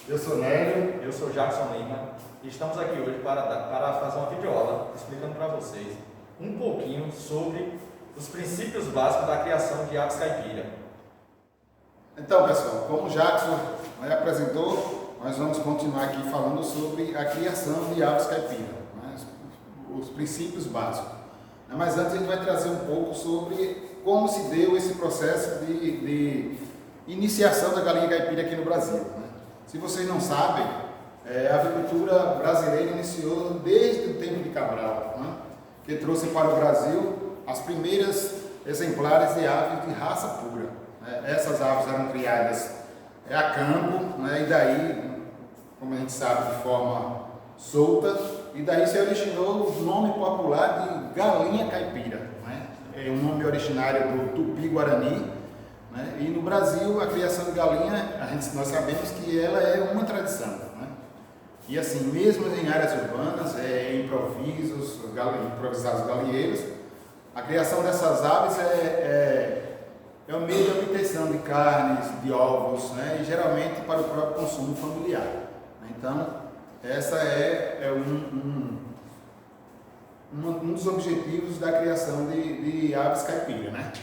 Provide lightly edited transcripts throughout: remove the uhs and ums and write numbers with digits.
Eu sou Nélio. Eu sou Jackson Lima e estamos aqui hoje para fazer uma videoaula explicando para vocês um pouquinho sobre os princípios básicos da criação de aves caipira. Então, pessoal, como o Jackson apresentou, nós vamos continuar aqui falando sobre a criação de aves caipira, né? Os princípios básicos. Mas antes a gente vai trazer um pouco sobre como se deu esse processo de iniciação da galinha caipira aqui no Brasil, né? Se vocês não sabem, a avicultura brasileira iniciou desde o tempo de Cabral, né? Que trouxe para o Brasil as primeiras exemplares de aves de raça pura. Essas aves eram criadas a campo, né? E daí, como a gente sabe, de forma solta, e daí se originou o nome popular de galinha caipira, né? É um nome originário do Tupi-Guarani, né? E no Brasil a criação de galinha, nós sabemos que ela é uma tradição, né? E assim, mesmo em áreas urbanas, improvisados galinheiros, a criação dessas aves é um meio de obtenção de carnes, de ovos, né? E geralmente para o próprio consumo familiar. Então, essa é um dos objetivos da criação de aves caipira, né?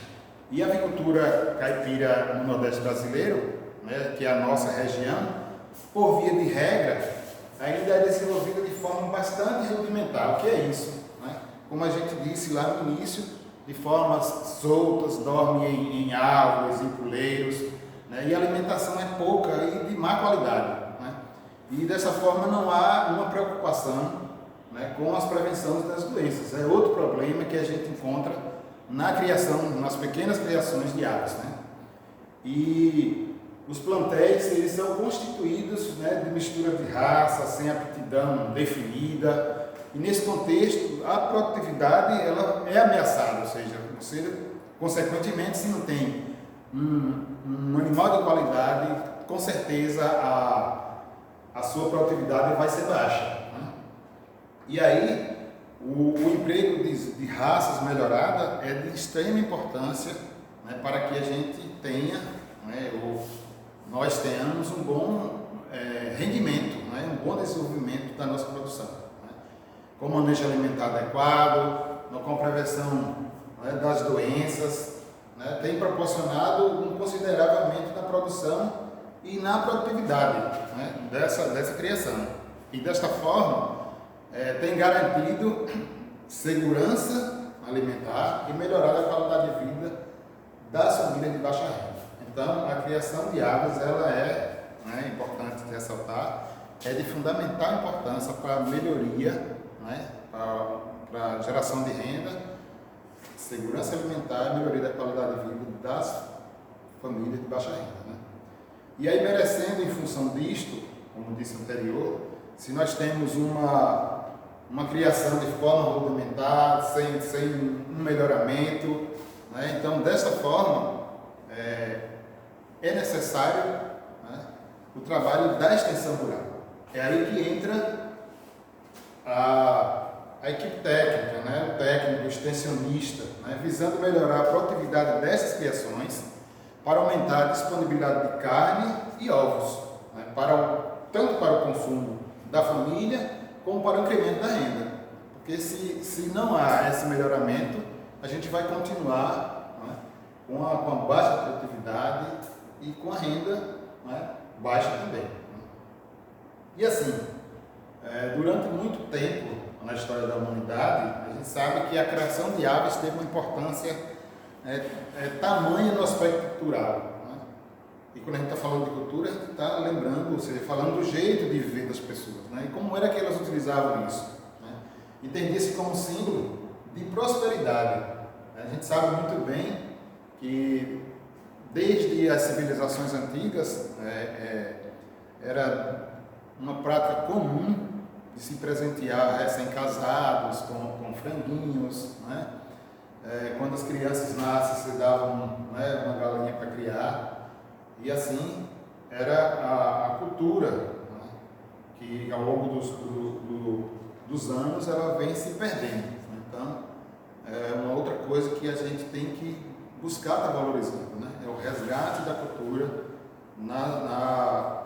E a avicultura caipira no Nordeste brasileiro, né, que é a nossa região, por via de regra, ainda é desenvolvida de forma bastante rudimentar. O que é isso, né? Como a gente disse lá no início, de formas soltas, dorme em árvores, em puleiros, né? E a alimentação é pouca e de má qualidade, né? E dessa forma não há uma preocupação, né, com as prevenções das doenças. É outro problema que a gente encontra na criação, nas pequenas criações de aves, né? E os plantéis, eles são constituídos, né, de mistura de raça, sem aptidão definida, e nesse contexto a produtividade ela é ameaçada, ou seja, você, consequentemente, se não tem um animal de qualidade, com certeza a sua produtividade vai ser baixa, né? E aí o emprego de raças melhoradas é de extrema importância, né, para que a gente tenha, né, ou nós tenhamos um bom rendimento, né, um bom desenvolvimento da nossa produção, né, com manejo alimentar adequado, com prevenção, né, das doenças, né, tem proporcionado um considerável aumento na produção e na produtividade, né, dessa criação. E desta forma, tem garantido segurança alimentar e melhorado a qualidade de vida das famílias de baixa renda. Então, a criação de aves, ela né, importante ressaltar, é de fundamental importância para a melhoria, né, para a geração de renda, segurança alimentar e melhoria da qualidade de vida das famílias de baixa renda, né? E aí, merecendo em função disto, como disse anterior, se nós temos uma criação de forma rudimentar, sem um melhoramento, né? Então, dessa forma, é necessário, né, o trabalho da extensão rural. É aí que entra a equipe técnica, né, o técnico, o extensionista, né, visando melhorar a produtividade dessas criações para aumentar a disponibilidade de carne e ovos, né, tanto para o consumo da família como para o incremento da renda. Porque se não há esse melhoramento, a gente vai continuar, né, com a baixa produtividade e com a renda, né, baixa também. E assim, durante muito tempo na história da humanidade, a gente sabe que a criação de aves teve uma importância tamanha no aspecto cultural, né? E quando a gente está falando de cultura, a gente está lembrando, ou seja, falando do jeito de viver das pessoas, né? E como era que elas utilizavam isso, né? Entendia-se como símbolo de prosperidade. A gente sabe muito bem que desde as civilizações antigas era uma prática comum de se presentear recém-casados com franguinhos, né? Quando as crianças nascem, se davam, né, uma galinha para criar, e assim era a cultura, né, que ao longo dos anos ela vem se perdendo. Então, é uma outra coisa que a gente tem que buscar estar valorizando, né? É o resgate da cultura na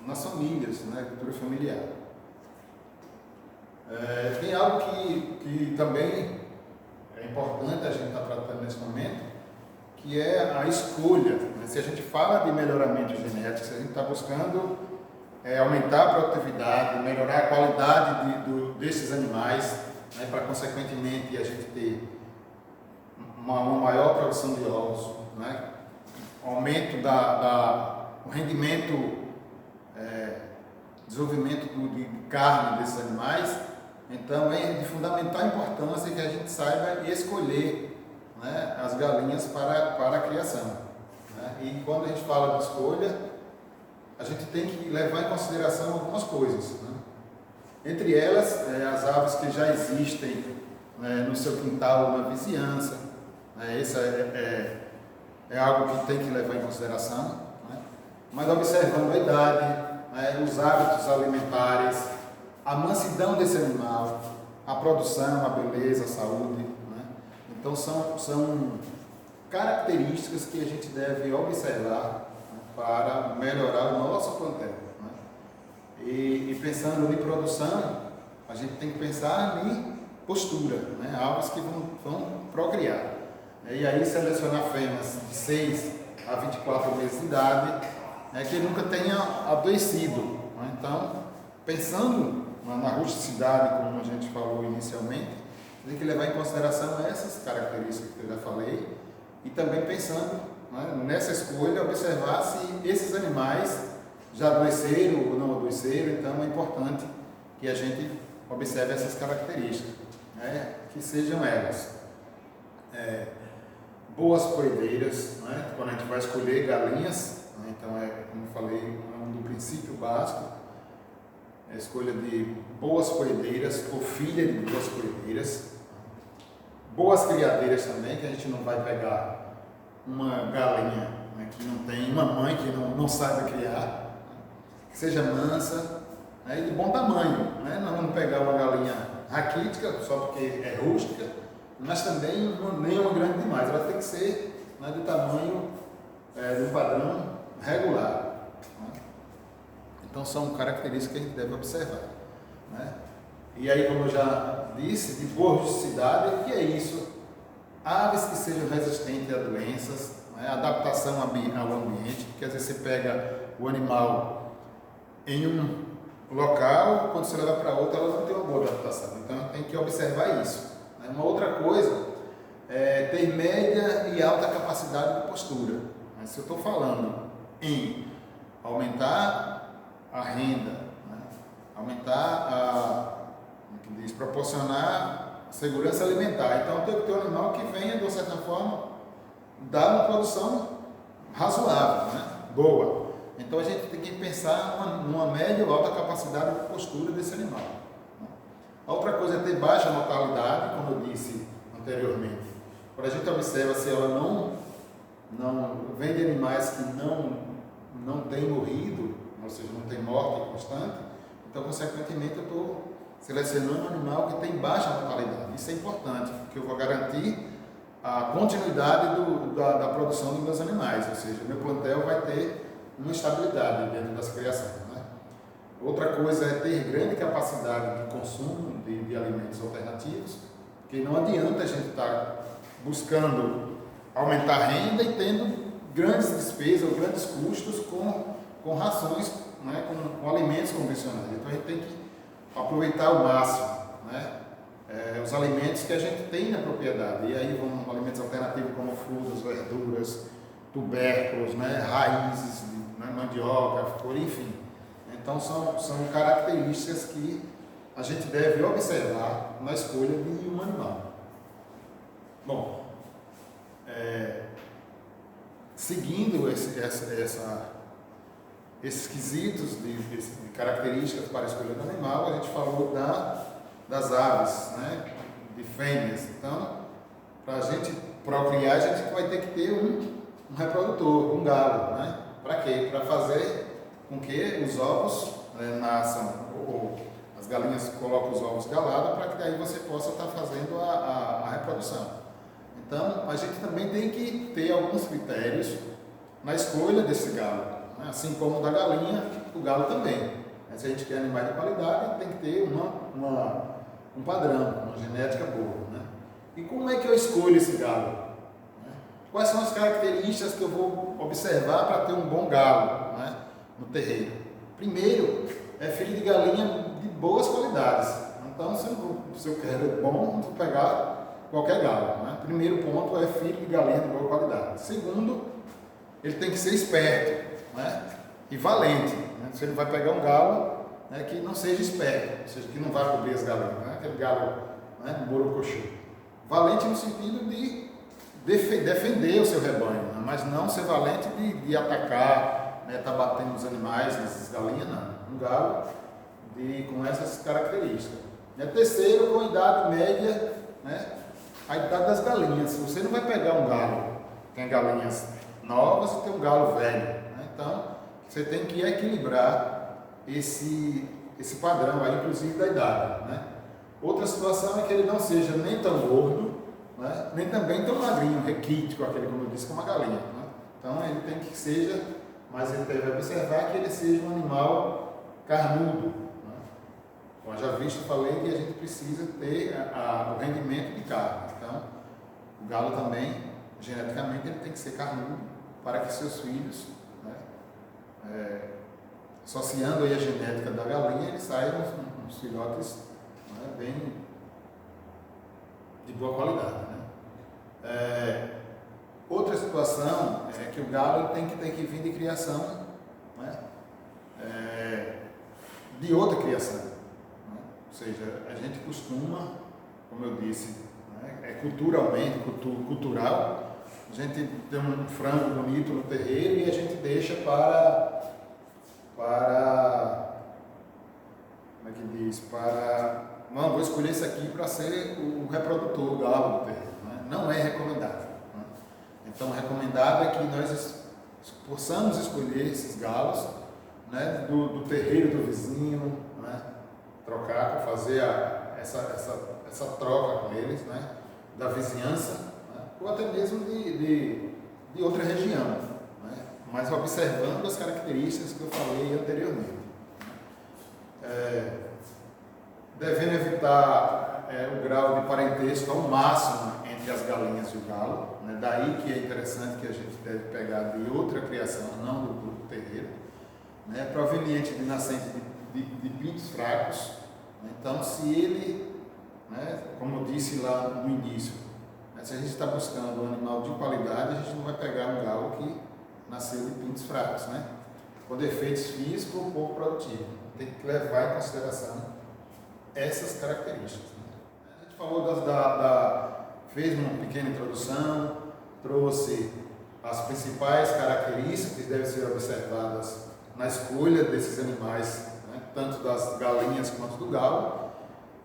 nas famílias, né? Agricultura familiar. Tem algo que também é importante a gente estar tratando nesse momento, que é a escolha. Né? Se a gente fala de melhoramento genético, se a gente está buscando aumentar a produtividade, melhorar a qualidade desses animais, né? Para consequentemente a gente ter uma maior produção de ovos, né? Aumento o rendimento, desenvolvimento de carne desses animais. Então é de fundamental importância que a gente saiba escolher, né, as galinhas para a criação. Né? E quando a gente fala de escolha, a gente tem que levar em consideração algumas coisas. Né? Entre elas, as aves que já existem, né, no seu quintal ou na vizinhança. Né? Isso é algo que tem que levar em consideração. Né? Mas observando a idade, né, os hábitos alimentares, a mansidão desse animal, a produção, a beleza, a saúde. Né? Então são características que a gente deve observar, né, para melhorar o nosso plantel. Né? E pensando em produção, a gente tem que pensar em postura, né? Aves que vão procriar. E aí selecionar fêmeas de 6 a 24 meses de idade, que nunca tenha adoecido. Né? Então, pensando na rusticidade, como a gente falou inicialmente, tem que levar em consideração essas características que eu já falei, e também pensando, né, nessa escolha, observar se esses animais já adoeceram ou não adoeceram. Então é importante que a gente observe essas características, né, que sejam elas boas poedeiras, né, quando a gente vai escolher galinhas, né, então como eu falei, do princípio básico, a escolha de boas poedeiras ou filha de boas poedeiras, boas criadeiras também, que a gente não vai pegar uma galinha, né, que não tem uma mãe, que não saiba criar, né, que seja mansa, né, e de bom tamanho. Né? Não vamos pegar uma galinha raquítica só porque é rústica, mas também nem uma grande demais. Ela tem que ser, né, do tamanho de um padrão regular. Então são características que a gente deve observar. Né? E aí, como eu já disse, de boa rusticidade, o que é isso? Aves que sejam resistentes a doenças, né? Adaptação ao ambiente, porque às vezes você pega o animal em um local, quando você leva para outro, ela não tem uma boa adaptação. Então tem que observar isso. Né? Uma outra coisa é ter média e alta capacidade de postura. Mas se eu estou falando em aumentar a renda, né? Aumentar proporcionar segurança alimentar. Então tem que ter um animal que venha, de certa forma, dar uma produção razoável, né? Boa. Então a gente tem que pensar numa média ou alta capacidade de postura desse animal. Né? A outra coisa é ter baixa mortalidade, como eu disse anteriormente. Quando a gente observa se ela não vem de animais que não têm morrido, ou seja, não tem morte constante, então, consequentemente, eu estou selecionando um animal que tem baixa mortalidade. Isso é importante, porque eu vou garantir a continuidade da produção dos meus animais, ou seja, meu plantel vai ter uma estabilidade dentro das criações. Né? Outra coisa é ter grande capacidade de consumo de alimentos alternativos, porque não adianta a gente estar buscando aumentar a renda e tendo grandes despesas ou grandes custos com rações, né, com alimentos convencionais. Então a gente tem que aproveitar ao máximo, né, os alimentos que a gente tem na propriedade. E aí vão alimentos alternativos como frutas, verduras, tubérculos, né, raízes, né, mandioca, flor, enfim. Então são características que a gente deve observar na escolha de um animal. Bom, seguindo esses quesitos de características para a escolha do animal, a gente falou das aves, né, de fêmeas. Então, para a gente procriar, a gente vai ter que ter um reprodutor, um galo. Né? Para quê? Para fazer com que os ovos nasçam, ou as galinhas colocam os ovos galados, para que daí você possa estar fazendo a reprodução. Então, a gente também tem que ter alguns critérios na escolha desse galo. Assim como da galinha, o galo também. Mas se a gente quer animais de qualidade, tem que ter um padrão, uma genética boa. Né? E como é que eu escolho esse galo? Né? Quais são as características que eu vou observar para ter um bom galo, né, no terreiro? Primeiro, é filho de galinha de boas qualidades. Então, se eu quero bom, não vou pegar qualquer galo. Né? Primeiro ponto é filho de galinha de boa qualidade. Segundo, ele tem que ser esperto, né, e valente. Né? Você não vai pegar um galo, né, que não seja esperto, ou seja, que não vai cobrir as galinhas, né? Aquele galo, né, borocochô. Valente no sentido de defender o seu rebanho, né? Mas não ser valente de atacar, né, tá batendo nos animais, nessas galinhas, não. Um galo com essas características. E a terceiro, com idade média, né, a idade das galinhas. Você não vai pegar um galo, tem galinhas novas e tem um galo velho. Né? Então, você tem que equilibrar esse padrão aí, inclusive da idade. Né? Outra situação é que ele não seja nem tão gordo, né, nem também tão magrinho, requítico, aquele, como eu disse, como a galinha. Né? Então, ele tem que seja, mas ele deve observar que ele seja um animal carnudo. Né? Como já visto, falei que a gente precisa ter o rendimento de carne. Então, o galo também, geneticamente, ele tem que ser carnudo para que seus filhos, né, associando aí a genética da galinha, eles saiam uns filhotes, né, bem de boa qualidade. Né? Outra situação é que o galo tem que vir de criação, né, de outra criação. Né? Ou seja, a gente costuma, como eu disse, né, culturalmente, cultural, a gente tem um frango bonito no terreiro e a gente deixa para como é que diz? Não, vou escolher esse aqui para ser o reprodutor, o galo do terreiro. Né? Não é recomendável. Né? Então, recomendado é que nós possamos escolher esses galos, né, do terreiro do vizinho, né, trocar para fazer essa troca com eles, né, da vizinhança, né, ou até mesmo de outra região, né, mas observando as características que eu falei anteriormente. Devendo evitar o grau de parentesco ao máximo entre as galinhas e o galo, né, daí que é interessante que a gente deve pegar de outra criação, não do terreiro, né, proveniente de nascente de pintos fracos. Então, se ele, né, como eu disse lá no início, né, se a gente está buscando um animal de qualidade, a gente não vai pegar um galo que nasceu de pintos fracos, né, com defeitos físicos ou pouco produtivos. Tem que levar em consideração essas características. Né. A gente falou fez uma pequena introdução, trouxe as principais características que devem ser observadas na escolha desses animais, né, tanto das galinhas quanto do galo,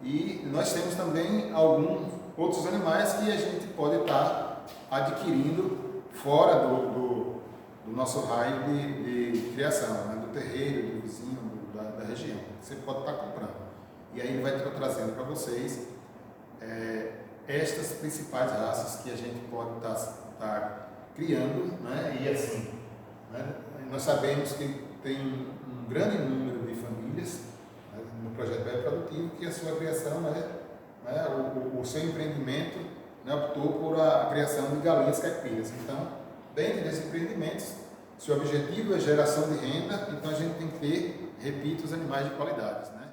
e nós temos também alguns outros animais que a gente pode estar adquirindo fora do nosso raio de criação, né, do terreiro, do vizinho, da região. Você pode estar comprando. E aí ele vai estar trazendo para vocês estas principais raças que a gente pode estar criando, né, e assim, né, nós sabemos que tem um grande número de famílias, né, no projeto Belo Produtivo, que a sua criação, né, o seu empreendimento, né, optou por a criação de galinhas caipiras. Então, dentro desses empreendimentos, se o objetivo é geração de renda, então a gente tem que ter, repito, os animais de qualidade. Né?